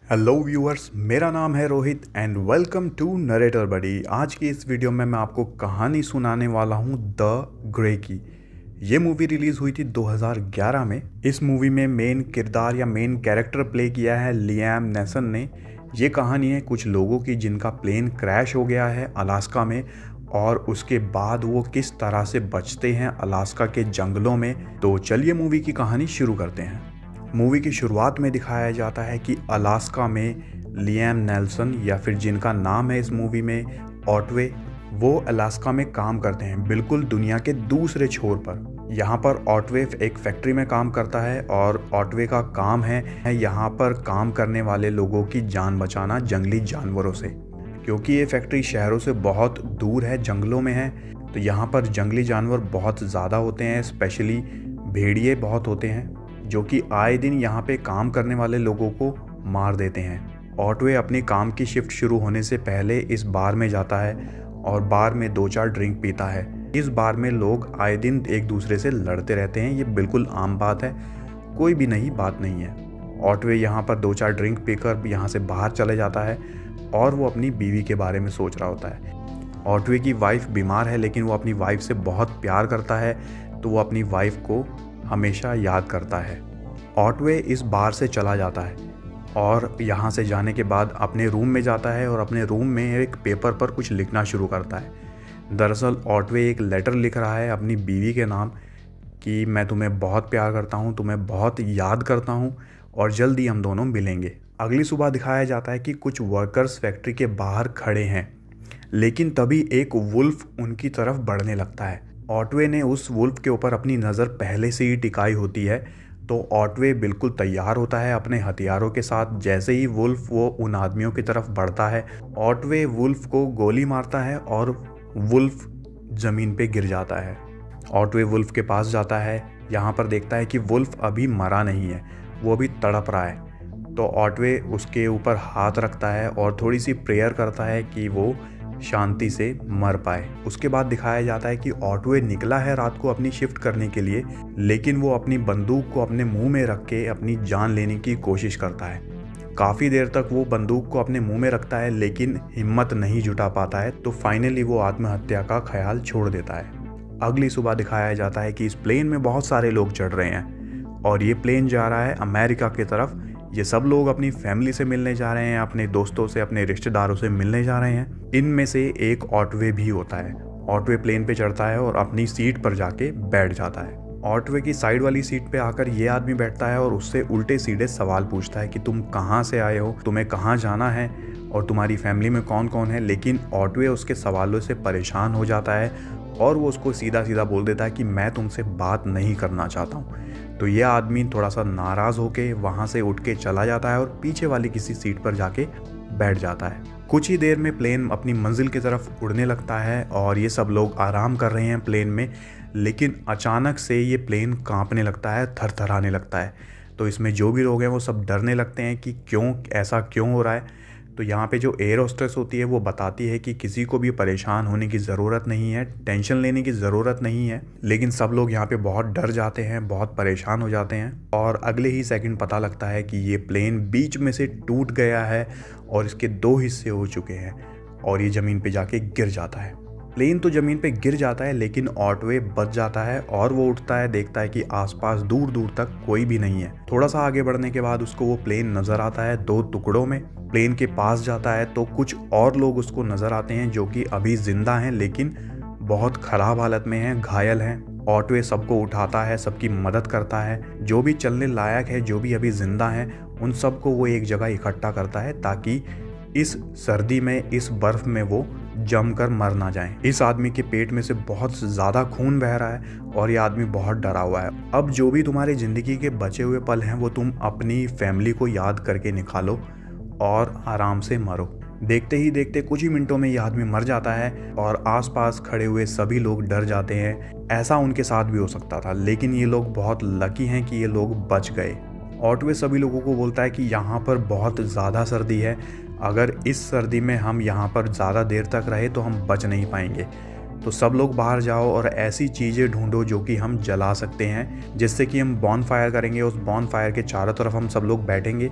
Hello viewers, मेरा नाम है Rohit and welcome to narrator buddy. आज की इस वीडियो में मैं आपको कहानी सुनाने वाला हूँ द ग्रे की। ये मूवी रिलीज़ हुई थी 2011 में। इस मूवी में मेन किरदार या मेन कैरेक्टर प्ले किया है लियाम नेसन ने। ये कहानी है कुछ लोगों की जिनका प्लेन क्रैश हो गया है अलास्का में, और उसके बाद वो किस तरह से बचते हैं अलास्का के जंगलों में। तो चलिए मूवी की कहानी शुरू करते हैं। मूवी की शुरुआत में दिखाया जाता है कि अलास्का में लियाम नेल्सन, या फिर जिनका नाम है इस मूवी में ऑटवे, वो अलास्का में काम करते हैं, बिल्कुल दुनिया के दूसरे छोर पर। यहाँ पर ऑटवे एक फैक्ट्री में काम करता है और ऑटवे का काम है यहाँ पर काम करने वाले लोगों की जान बचाना जंगली जानवरों से। क्योंकि ये फैक्ट्री शहरों से बहुत दूर है, जंगलों में है, तो यहाँ पर जंगली जानवर बहुत ज़्यादा होते हैं, स्पेशली भेड़िए बहुत होते हैं जो कि आए दिन यहाँ पे काम करने वाले लोगों को मार देते हैं। ऑटवे अपनी काम की शिफ्ट शुरू होने से पहले इस बार में जाता है और बार में 2-4 ड्रिंक पीता है। इस बार में लोग आए दिन एक दूसरे से लड़ते रहते हैं, ये बिल्कुल आम बात है, कोई भी नई बात नहीं है। ऑटवे यहाँ पर 2-4 ड्रिंक पीकर यहाँ से बाहर चले जाता है और वो अपनी बीवी के बारे में सोच रहा होता है। ऑटवे की वाइफ बीमार है, लेकिन वो अपनी वाइफ से बहुत प्यार करता है, तो वो अपनी वाइफ को हमेशा याद करता है। ऑटवे इस बार से चला जाता है और यहाँ से जाने के बाद अपने रूम में जाता है और अपने रूम में एक पेपर पर कुछ लिखना शुरू करता है। दरअसल ऑटवे एक लेटर लिख रहा है अपनी बीवी के नाम कि मैं तुम्हें बहुत प्यार करता हूँ, तुम्हें बहुत याद करता हूँ और जल्दी हम दोनों मिलेंगे। अगली सुबह दिखाया जाता है कि कुछ वर्कर्स फैक्ट्री के बाहर खड़े हैं, लेकिन तभी एक वुल्फ उनकी तरफ बढ़ने लगता है। ऑटवे ने उस वुल्फ के ऊपर अपनी नज़र पहले से ही टिकाई होती है, तो ऑटवे बिल्कुल तैयार होता है अपने हथियारों के साथ। जैसे ही वुल्फ वो उन आदमियों की तरफ बढ़ता है, ऑटवे वुल्फ को गोली मारता है और वुल्फ ज़मीन पे गिर जाता है। ऑटवे वुल्फ के पास जाता है, यहाँ पर देखता है कि वुल्फ अभी मरा नहीं है, वो अभी तड़प रहा है। तो ऑटवे उसके ऊपर हाथ रखता है और थोड़ी सी प्रेयर करता है कि वो शांति से मर पाए। उसके बाद दिखाया जाता है कि ऑटवे निकला है रात को अपनी शिफ्ट करने के लिए, लेकिन वो अपनी बंदूक को अपने मुंह में रख के अपनी जान लेने की कोशिश करता है। काफ़ी देर तक वो बंदूक को अपने मुंह में रखता है, लेकिन हिम्मत नहीं जुटा पाता है, तो फाइनली वो आत्महत्या का ख्याल छोड़ देता है। अगली सुबह दिखाया जाता है कि इस प्लेन में बहुत सारे लोग चढ़ रहे हैं और ये प्लेन जा रहा है अमेरिका की तरफ। ये सब लोग अपनी फैमिली से मिलने जा रहे हैं, अपने दोस्तों से, अपने रिश्तेदारों से मिलने जा रहे हैं। इनमें से एक ऑटवे भी होता है। ऑटवे प्लेन पे चढ़ता है और अपनी सीट पर जाके बैठ जाता है। ऑटवे की साइड वाली सीट पे आकर ये आदमी बैठता है और उससे उल्टे सीधे सवाल पूछता है कि तुम कहाँ से आए हो, तुम्हें कहाँ जाना है और तुम्हारी फैमिली में कौन कौन है। लेकिन ऑटवे उसके सवालों से परेशान हो जाता है और वो उसको सीधा सीधा बोल देता है कि मैं तुमसे बात नहीं करना चाहता हूँ। तो ये आदमी थोड़ा सा नाराज़ होके वहाँ से उठ के चला जाता है और पीछे वाली किसी सीट पर जाके बैठ जाता है। कुछ ही देर में प्लेन अपनी मंजिल की तरफ उड़ने लगता है और ये सब लोग आराम कर रहे हैं प्लेन में, लेकिन अचानक से ये प्लेन कांपने लगता है, थरथराने लगता है। तो इसमें जो भी लोग हैं वो सब डरने लगते हैं कि क्यों, ऐसा क्यों हो रहा है। तो यहाँ पे जो एयर होस्टेस होती है वो बताती है कि किसी को भी परेशान होने की ज़रूरत नहीं है, टेंशन लेने की ज़रूरत नहीं है। लेकिन सब लोग यहाँ पे बहुत डर जाते हैं, बहुत परेशान हो जाते हैं और अगले ही सेकंड पता लगता है कि ये प्लेन बीच में से टूट गया है और इसके 2 हिस्से हो चुके हैं और ये ज़मीन पे जाके गिर जाता है। प्लेन तो ज़मीन पे गिर जाता है, लेकिन ऑटवे बच जाता है और वो उठता है, देखता है कि आसपास दूर दूर तक कोई भी नहीं है। थोड़ा सा आगे बढ़ने के बाद उसको वो प्लेन नज़र आता है 2 टुकड़ों में। प्लेन के पास जाता है तो कुछ और लोग उसको नज़र आते हैं जो कि अभी ज़िंदा हैं, लेकिन बहुत ख़राब हालत में हैं, घायल हैं। ऑटवे सबको उठाता है, सबकी मदद करता है, जो भी चलने लायक है, जो भी अभी ज़िंदा हैं, उन सबको वो एक जगह इकट्ठा करता है ताकि इस सर्दी में, इस बर्फ़ में वो जम कर मर ना जाएं। इस आदमी के पेट में से बहुत ज़्यादा खून बह रहा है और ये आदमी बहुत डरा हुआ है। अब जो भी तुम्हारी ज़िंदगी के बचे हुए पल हैं वो तुम अपनी फैमिली को याद करके निकालो और आराम से मरो। देखते ही देखते कुछ ही मिनटों में ये आदमी मर जाता है और आसपास खड़े हुए सभी लोग डर जाते हैं। ऐसा उनके साथ भी हो सकता था, लेकिन ये लोग बहुत लकी हैं कि ये लोग बच गए। ऑटवे सभी लोगों को बोलता है कि यहाँ पर बहुत ज़्यादा सर्दी है, अगर इस सर्दी में हम यहाँ पर ज़्यादा देर तक रहे तो हम बच नहीं पाएंगे। तो सब लोग बाहर जाओ और ऐसी चीज़ें ढूंढो जो कि हम जला सकते हैं, जिससे कि हम बॉनफायर करेंगे। उस बॉनफायर के चारों तरफ हम सब लोग बैठेंगे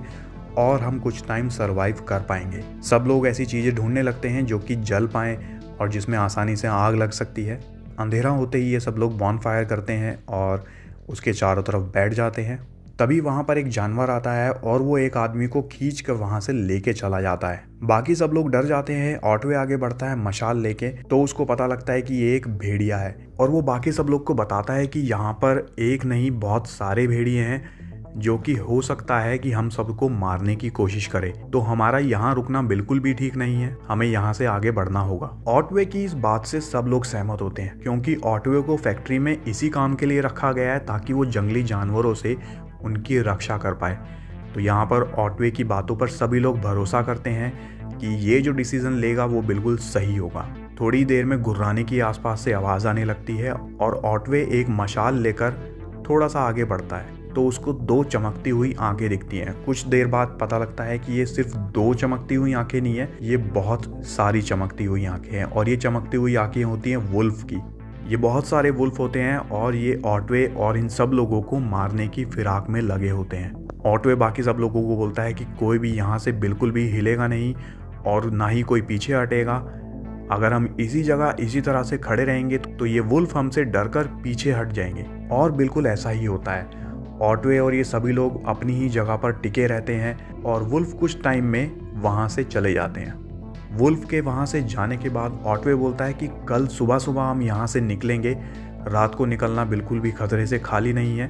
और हम कुछ टाइम सरवाइव कर पाएंगे। सब लोग ऐसी चीज़ें ढूंढने लगते हैं जो कि जल पाएँ और जिसमें आसानी से आग लग सकती है। अंधेरा होते ही ये सब लोग बॉनफायर करते हैं और उसके चारों तरफ बैठ जाते हैं। तभी वहाँ पर एक जानवर आता है और वो एक आदमी को खींच कर वहाँ से लेके चला जाता है। बाकी सब लोग डर जाते हैं। ऑटवे आगे बढ़ता है मशाल लेके, तो उसको पता लगता है कि ये एक भेड़िया है और वो बाकी सब लोग को बताता है कि यहाँ पर एक नहीं बहुत सारे भेड़िए हैं, जो कि हो सकता है कि हम सबको मारने की कोशिश करें। तो हमारा यहाँ रुकना बिल्कुल भी ठीक नहीं है, हमें यहाँ से आगे बढ़ना होगा। ऑटवे की इस बात से सब लोग सहमत होते हैं, क्योंकि ऑटवे को फैक्ट्री में इसी काम के लिए रखा गया है ताकि वो जंगली जानवरों से उनकी रक्षा कर पाए। तो यहाँ पर ऑटवे की बातों पर सभी लोग भरोसा करते हैं कि ये जो डिसीजन लेगा वो बिल्कुल सही होगा। थोड़ी देर में गुर्राने की आसपास से आवाज़ आने लगती है और ऑटवे एक मशाल लेकर थोड़ा सा आगे बढ़ता है, तो उसको 2 चमकती हुई आंखें दिखती हैं। कुछ देर बाद पता लगता है कि ये सिर्फ 2 चमकती हुई आंखें नहीं है, ये बहुत सारी चमकती हुई आंखें हैं और ये चमकती हुई आंखें होती हैं वुल्फ की। ये बहुत सारे वुल्फ होते हैं और ये ऑटवे और इन सब लोगों को मारने की फिराक में लगे होते हैं। ऑटवे बाकी सब लोगों को बोलता है कि कोई भी यहाँ से बिल्कुल भी हिलेगा नहीं और ना ही कोई पीछे हटेगा। अगर हम इसी जगह इसी तरह से खड़े रहेंगे तो ये वुल्फ हमसे डरकर पीछे हट जाएंगे। और बिल्कुल ऐसा ही होता है। ऑटवे और ये सभी लोग अपनी ही जगह पर टिके रहते हैं और वुल्फ कुछ टाइम में वहाँ से चले जाते हैं। वुल्फ के वहाँ से जाने के बाद ऑटवे बोलता है कि कल सुबह सुबह हम यहाँ से निकलेंगे। रात को निकलना बिल्कुल भी खतरे से खाली नहीं है,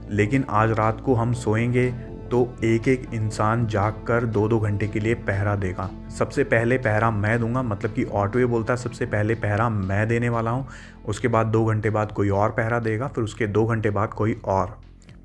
लेकिन आज रात को हम सोएंगे तो एक एक इंसान जाग कर 2-2 घंटे के लिए पहरा देगा। सबसे पहले पहरा मैं दूंगा, मतलब कि ऑटवे बोलता है सबसे पहले पहरा मैं देने वाला हूँ, उसके बाद 2 घंटे बाद कोई और पहरा देगा, फिर उसके 2 घंटे बाद कोई और।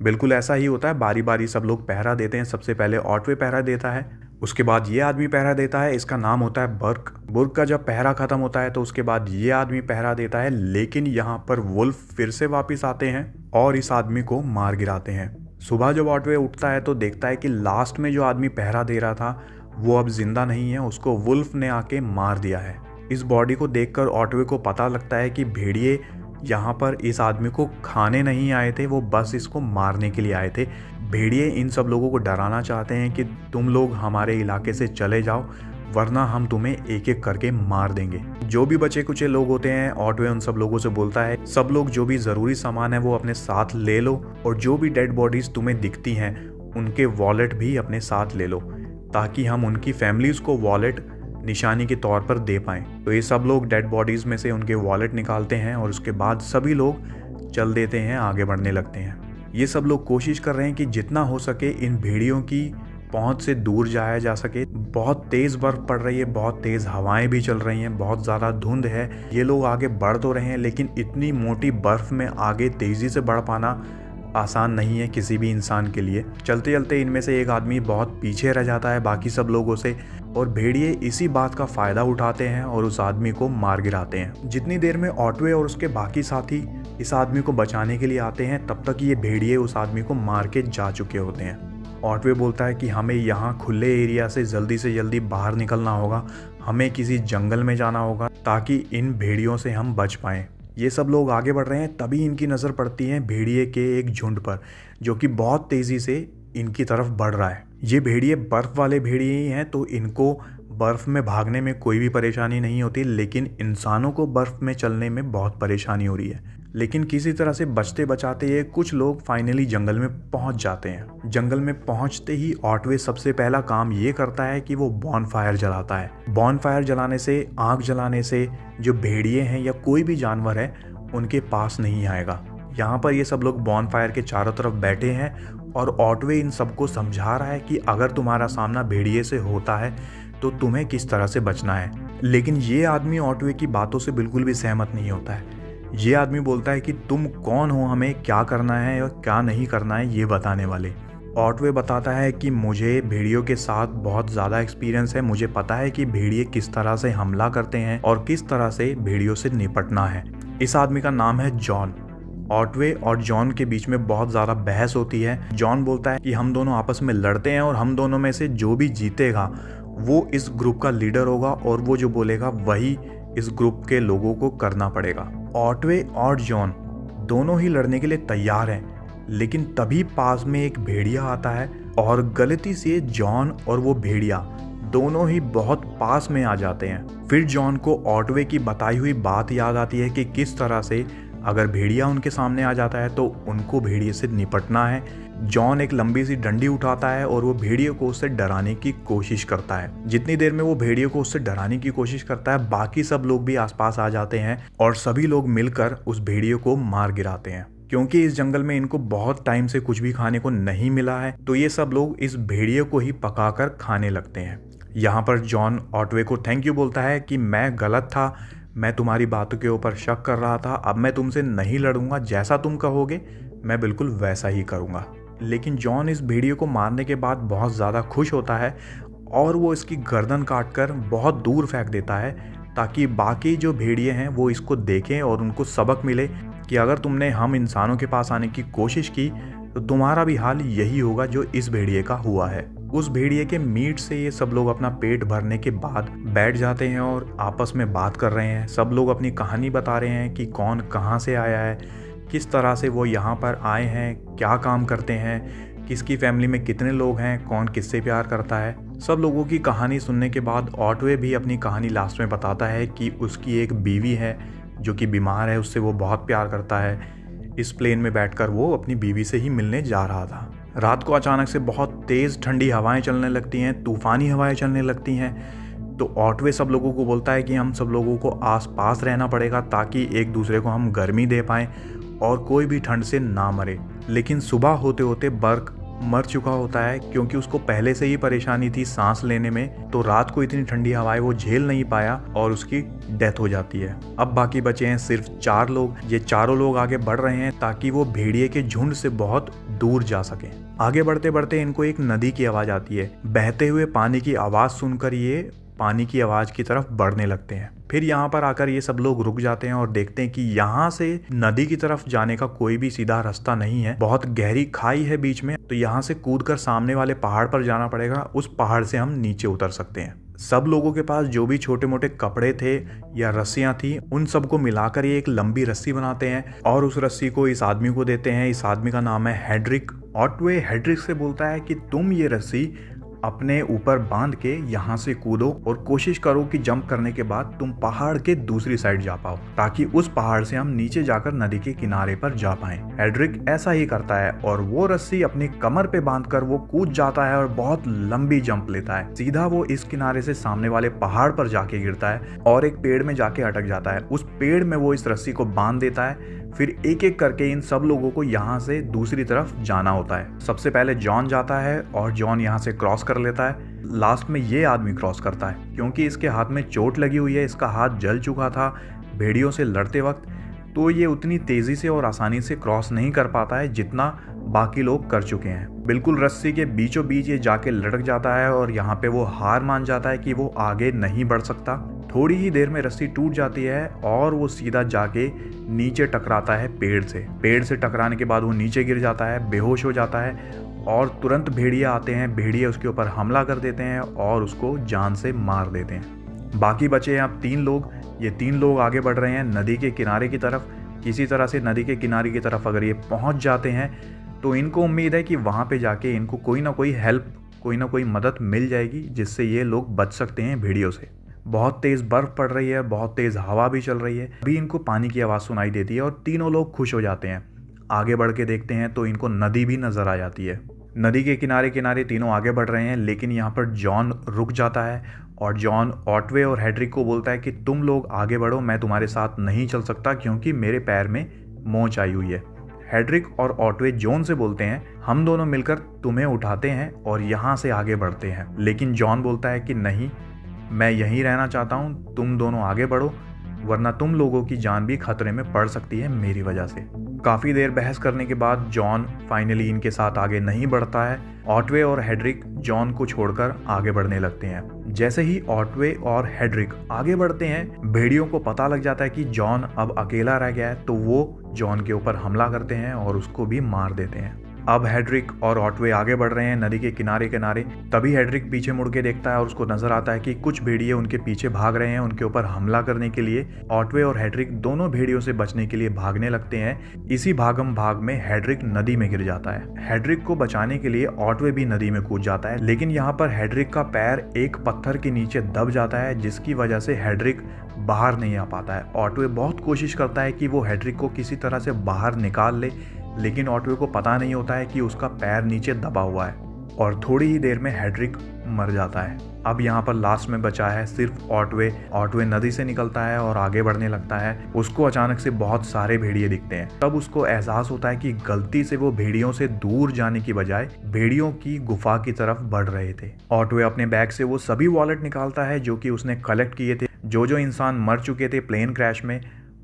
बिल्कुल ऐसा ही होता है, बारी बारी सब लोग पहरा देते हैं। सबसे पहले ऑटवे पहरा देता है, उसके बाद ये आदमी पहरा देता है, इसका नाम होता है बर्क। बुर्क का जब पहरा खत्म होता है तो उसके बाद ये आदमी पहरा देता है, लेकिन यहाँ पर वुल्फ फिर से वापस आते हैं और इस आदमी को मार गिराते हैं। सुबह जब ऑटवे उठता है तो देखता है कि लास्ट में जो आदमी पहरा दे रहा था वो अब जिंदा नहीं है, उसको वुल्फ ने आके मार दिया है। इस बॉडी को देखकर ऑटवे को पता लगता है कि भेड़िए यहाँ पर इस आदमी को खाने नहीं आए थे, वो बस इसको मारने के लिए आए थे। भेड़िए इन सब लोगों को डराना चाहते हैं कि तुम लोग हमारे इलाके से चले जाओ, वरना हम तुम्हें एक एक करके मार देंगे। जो भी बचे कुचे लोग होते हैं, ऑटवे उन सब लोगों से बोलता है सब लोग जो भी ज़रूरी सामान है वो अपने साथ ले लो और जो भी डेड बॉडीज़ तुम्हें दिखती हैं उनके वॉलेट भी अपने साथ ले लो, ताकि हम उनकी फैमिलीज़ को वॉलेट निशानी के तौर पर दे पाएँ। तो ये सब लोग डेड बॉडीज़ में से उनके वॉलेट निकालते हैं और उसके बाद सभी लोग चल देते हैं, आगे बढ़ने लगते हैं। ये सब लोग कोशिश कर रहे हैं कि जितना हो सके इन भेड़ियों की पहुंच से दूर जाया जा सके। बहुत तेज़ बर्फ़ पड़ रही है, बहुत तेज़ हवाएं भी चल रही हैं, बहुत ज़्यादा धुंध है। ये लोग आगे बढ़ तो रहे हैं, लेकिन इतनी मोटी बर्फ़ में आगे तेज़ी से बढ़ पाना आसान नहीं है किसी भी इंसान के लिए। चलते चलते इनमें से एक आदमी बहुत पीछे रह जाता है बाकी सब लोगों से और भेड़िए इसी बात का फ़ायदा उठाते हैं और उस आदमी को मार गिराते हैं। जितनी देर में ऑटवे और उसके बाकी साथी इस आदमी को बचाने के लिए आते हैं, तब तक ये भेड़िए उस आदमी को मार के जा चुके होते हैं। ऑटवे बोलता है कि हमें यहाँ खुले एरिया से जल्दी बाहर निकलना होगा, हमें किसी जंगल में जाना होगा ताकि इन भेड़ियों से हम बच पाएँ। ये सब लोग आगे बढ़ रहे हैं, तभी इनकी नज़र पड़ती है भेड़िए के एक झुंड पर, जो कि बहुत तेज़ी से इनकी तरफ बढ़ रहा है। ये भेड़िए बर्फ़ वाले भेड़िए ही हैं, तो इनको बर्फ़ में भागने में कोई भी परेशानी नहीं होती, लेकिन इंसानों को बर्फ़ में चलने में बहुत परेशानी हो रही है। लेकिन किसी तरह से बचते बचाते ये कुछ लोग फाइनली जंगल में पहुंच जाते हैं। जंगल में पहुंचते ही ऑटवे सबसे पहला काम ये करता है कि वो बॉनफायर जलाता है। बॉनफायर जलाने से, आग जलाने से जो भेड़िए हैं या कोई भी जानवर है उनके पास नहीं आएगा। यहाँ पर ये सब लोग बॉनफायर के चारों तरफ बैठे हैं और ऑटवे इन सबको समझा रहा है कि अगर तुम्हारा सामना भेड़िए से होता है तो तुम्हें किस तरह से बचना है। लेकिन ये आदमी ऑटवे की बातों से बिल्कुल भी सहमत नहीं होता है। ये आदमी बोलता है कि तुम कौन हो हमें क्या करना है और क्या नहीं करना है ये बताने वाले। ऑटवे बताता है कि मुझे भेड़ियों के साथ बहुत ज़्यादा एक्सपीरियंस है, मुझे पता है कि भेड़िए किस तरह से हमला करते हैं और किस तरह से भेड़ियों से निपटना है। इस आदमी का नाम है जॉन। ऑटवे और जॉन के बीच में बहुत ज़्यादा बहस होती है। जॉन बोलता है कि हम दोनों आपस में लड़ते हैं और हम दोनों में से जो भी जीतेगा वो इस ग्रुप का लीडर होगा और वो जो बोलेगा वही इस ग्रुप के लोगों को करना पड़ेगा। ऑटवे और जॉन दोनों ही लड़ने के लिए तैयार हैं, लेकिन तभी पास में एक भेड़िया आता है और गलती से जॉन और वो भेड़िया दोनों ही बहुत पास में आ जाते हैं। फिर जॉन को ऑटवे की बताई हुई बात याद आती है कि किस तरह से अगर भेड़िया उनके सामने आ जाता है तो उनको भेड़िए से निपटना है। जॉन एक लंबी सी डंडी उठाता है और वो भेड़िए को उससे डराने की कोशिश करता है। जितनी देर में वो भेड़िए को उससे डराने की कोशिश करता है, बाकी सब लोग भी आसपास आ जाते हैं और सभी लोग मिलकर उस भेड़िए को मार गिराते हैं। क्योंकि इस जंगल में इनको बहुत टाइम से कुछ भी खाने को नहीं मिला है, तो ये सब लोग इस भेड़िए को ही पकाकर खाने लगते हैं। यहाँ पर जॉन ऑटवे को थैंक यू बोलता है कि मैं गलत था, मैं तुम्हारी बातों के ऊपर शक कर रहा था, अब मैं तुमसे नहीं लड़ूंगा, जैसा तुम कहोगे मैं बिल्कुल वैसा ही करूंगा। लेकिन जॉन इस भेड़िए को मारने के बाद बहुत ज़्यादा खुश होता है और वो इसकी गर्दन काटकर बहुत दूर फेंक देता है, ताकि बाकी जो भेड़िए हैं वो इसको देखें और उनको सबक मिले कि अगर तुमने हम इंसानों के पास आने की कोशिश की तो तुम्हारा भी हाल यही होगा जो इस भेड़िए का हुआ है। उस भेड़िए के मीट से ये सब लोग अपना पेट भरने के बाद बैठ जाते हैं और आपस में बात कर रहे हैं। सब लोग अपनी कहानी बता रहे हैं कि कौन कहाँ से आया है, किस तरह से वो यहाँ पर आए हैं, क्या काम करते हैं, किसकी फैमिली में कितने लोग हैं, कौन किससे प्यार करता है। सब लोगों की कहानी सुनने के बाद ऑटवे भी अपनी कहानी लास्ट में बताता है कि उसकी एक बीवी है जो कि बीमार है, उससे वो बहुत प्यार करता है। इस प्लेन में बैठकर वो अपनी बीवी से ही मिलने जा रहा था। रात को अचानक से बहुत तेज़ ठंडी हवाएं चलने लगती हैं, तूफ़ानी हवाएं चलने लगती हैं। तो ऑटवे सब लोगों को बोलता है कि हम सब लोगों को आसपास रहना पड़ेगा ताकि एक दूसरे को हम गर्मी दे पाएँ और कोई भी ठंड से ना मरे। लेकिन सुबह होते होते बर्क मर चुका होता है, क्योंकि उसको पहले से ही परेशानी थी सांस लेने में, तो रात को इतनी ठंडी हवाएं वो झेल नहीं पाया और उसकी डेथ हो जाती है। अब बाकी बचे हैं सिर्फ 4 लोग। ये चारों लोग आगे बढ़ रहे हैं ताकि वो भेड़िए के झुंड से बहुत दूर जा सकें। आगे बढ़ते बढ़ते इनको एक नदी की आवाज़ आती है। बहते हुए पानी की आवाज़ सुनकर ये पानी की आवाज़ की तरफ बढ़ने लगते हैं। फिर यहाँ पर आकर ये सब लोग रुक जाते हैं और देखते हैं कि यहाँ से नदी की तरफ जाने का कोई भी सीधा रास्ता नहीं है, बहुत गहरी खाई है बीच में। तो यहाँ से कूदकर सामने वाले पहाड़ पर जाना पड़ेगा, उस पहाड़ से हम नीचे उतर सकते हैं। सब लोगों के पास जो भी छोटे मोटे कपड़े थे या रस्सियां थी, उन सबको मिलाकर ये एक लंबी रस्सी बनाते हैं और उस रस्सी को इस आदमी को देते हैं। इस आदमी का नाम है हेड्रिक। ऑटवे हेड्रिक से बोलता है कि तुम ये रस्सी अपने ऊपर बांध के यहाँ से कूदो और कोशिश करो कि जंप करने के बाद तुम पहाड़ के दूसरी साइड जा पाओ, ताकि उस पहाड़ से हम नीचे जाकर नदी के किनारे पर जा पाएं। हेड्रिक ऐसा ही करता है और वो रस्सी अपनी कमर पे बांधकर वो कूद जाता है और बहुत लंबी जंप लेता है। सीधा वो इस किनारे से सामने वाले पहाड़ पर जाके गिरता है और एक पेड़ में जाके अटक जाता है। उस पेड़ में वो इस रस्सी को बांध देता है। फिर एक एक करके इन सब लोगों को यहाँ से दूसरी तरफ जाना होता है। सबसे पहले जॉन जाता है और जॉन यहाँ से क्रॉस कर लेता है। लास्ट में ये आदमी क्रॉस करता है। क्योंकि इसके हाथ में चोट लगी हुई है, इसका हाथ जल चुका था भेड़ियों से लड़ते वक्त, तो ये उतनी तेज़ी से और आसानी से क्रॉस नहीं कर पाता है जितना बाकी लोग कर चुके हैं। बिल्कुल रस्सी के बीचों बीच ये जाके लटक जाता है और यहाँ पे वो हार मान जाता है कि वो आगे नहीं बढ़ सकता। थोड़ी ही देर में रस्सी टूट जाती है और वो सीधा जाके नीचे टकराता है पेड़ से। पेड़ से टकराने के बाद वो नीचे गिर जाता है, बेहोश हो जाता है और तुरंत भेड़िए आते हैं। भेड़िए उसके ऊपर हमला कर देते हैं और उसको जान से मार देते हैं। बाकी बचे हैं अब 3 लोग। ये 3 लोग आगे बढ़ रहे हैं नदी के किनारे की तरफ। किसी तरह से नदी के किनारे की तरफ अगर ये पहुंच जाते हैं तो इनको उम्मीद है कि वहाँ पे जाके इनको कोई ना कोई हेल्प, कोई ना कोई मदद मिल जाएगी जिससे ये लोग बच सकते हैं भेड़ियों से। बहुत तेज़ बर्फ़ पड़ रही है, बहुत तेज़ हवा भी चल रही है। अभी इनको पानी की आवाज़ सुनाई देती है और तीनों लोग खुश हो जाते हैं। आगे बढ़ के देखते हैं तो इनको नदी भी नज़र आ जाती है। नदी के किनारे किनारे तीनों आगे बढ़ रहे हैं, लेकिन यहाँ पर जॉन रुक जाता है और जॉन ऑटवे और हेड्रिक को बोलता है कि तुम लोग आगे बढ़ो, मैं तुम्हारे साथ नहीं चल सकता क्योंकि मेरे पैर में मोच आई हुई है। हेड्रिक और ऑटवे जॉन से बोलते हैं हम दोनों मिलकर तुम्हें उठाते हैं और यहाँ से आगे बढ़ते हैं। लेकिन जॉन बोलता है कि नहीं, मैं यहीं रहना चाहता हूँ, तुम दोनों आगे बढ़ो वरना तुम लोगों की जान भी खतरे में पड़ सकती है मेरी वजह से। काफ़ी देर बहस करने के बाद जॉन फाइनली इनके साथ आगे नहीं बढ़ता है। ऑटवे और हेड्रिक जॉन को छोड़कर आगे बढ़ने लगते हैं। जैसे ही ऑटवे और हेड्रिक आगे बढ़ते हैं, भेड़ियों को पता लग जाता है कि जॉन अब अकेला रह गया है, तो वो जॉन के ऊपर हमला करते हैं और उसको भी मार देते हैं। अब हेड्रिक और ऑटवे आगे बढ़ रहे हैं नदी के किनारे किनारे। तभी हेड्रिक पीछे मुड़ के देखता है और उसको नजर आता है कि कुछ भेड़िए उनके पीछे भाग रहे हैं उनके ऊपर हमला करने के लिए। ऑटवे और हेड्रिक दोनों भेड़ियों से बचने के लिए भागने लगते हैं। इसी भागम भाग में हेड्रिक नदी में गिर जाता है। हेड्रिक को बचाने के लिए ऑटवे भी नदी में कूद जाता है, लेकिन यहाँ पर हेड्रिक का पैर एक पत्थर के नीचे दब जाता है, जिसकी वजह से हेड्रिक बाहर नहीं आ पाता है। ऑटवे बहुत कोशिश करता है कि वो हेड्रिक को किसी तरह से बाहर निकाल ले, लेकिन ऑटवे को पता नहीं होता है कि उसका पैर नीचे दबा हुआ है और थोड़ी ही देर में हेड्रिक मर जाता है। अब यहाँ पर लास्ट में बचा है सिर्फ ऑटवे। ऑटवे नदी से निकलता है और आगे बढ़ने लगता है। उसको अचानक से बहुत सारे भेड़िए दिखते हैं। तब उसको एहसास होता है कि गलती से वो भेड़ियों से दूर जाने की बजाय भेड़ियों की गुफा की तरफ बढ़ रहे थे। ऑटवे अपने बैग से वो सभी वॉलेट निकालता है जो कि उसने कलेक्ट किए थे। जो इंसान मर चुके थे प्लेन क्रैश में,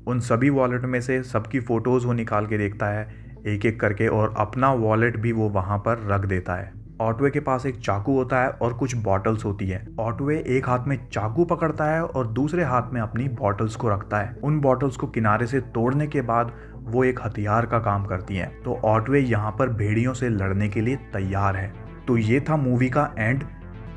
उन सभी वॉलेट में से सबकी फोटोज वो निकाल के देखता है एक एक करके, और अपना वॉलेट भी वो वहां पर रख देता है। ऑटवे के पास एक चाकू होता है और कुछ बॉटल्स होती है। ऑटवे एक हाथ में चाकू पकड़ता है और दूसरे हाथ में अपनी बॉटल्स को रखता है। उन बॉटल्स को किनारे से तोड़ने के बाद वो एक हथियार का काम करती हैं। तो ऑटवे यहाँ पर भेड़ियों से लड़ने के लिए तैयार है। तो ये था मूवी का एंड।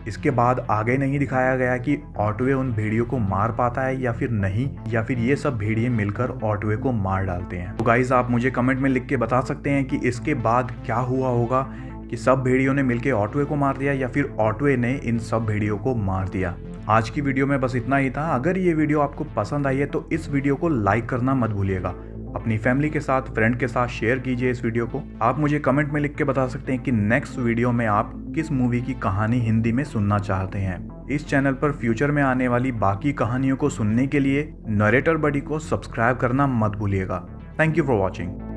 इसके बाद आगे नहीं दिखाया गया कि ऑटवे उन भेड़ियों को मार पाता है या फिर नहीं, या फिर ये सब भेड़िए मिलकर ऑटवे को मार डालते हैं। तो गाइज आप मुझे कमेंट में लिख के बता सकते हैं कि इसके बाद क्या हुआ होगा, कि सब भेड़ियों ने मिलकर ऑटवे को मार दिया या फिर ऑटवे ने इन सब भेड़ियों को मार दिया। आज की वीडियो में बस इतना ही था। अगर ये वीडियो आपको पसंद आई है तो इस वीडियो को लाइक करना मत भूलिएगा। अपनी फैमिली के साथ, फ्रेंड के साथ शेयर कीजिए इस वीडियो को। आप मुझे कमेंट में लिख के बता सकते हैं कि नेक्स्ट वीडियो में आप किस मूवी की कहानी हिंदी में सुनना चाहते हैं। इस चैनल पर फ्यूचर में आने वाली बाकी कहानियों को सुनने के लिए नरेटर बडी को सब्सक्राइब करना मत भूलिएगा। Thank you for watching.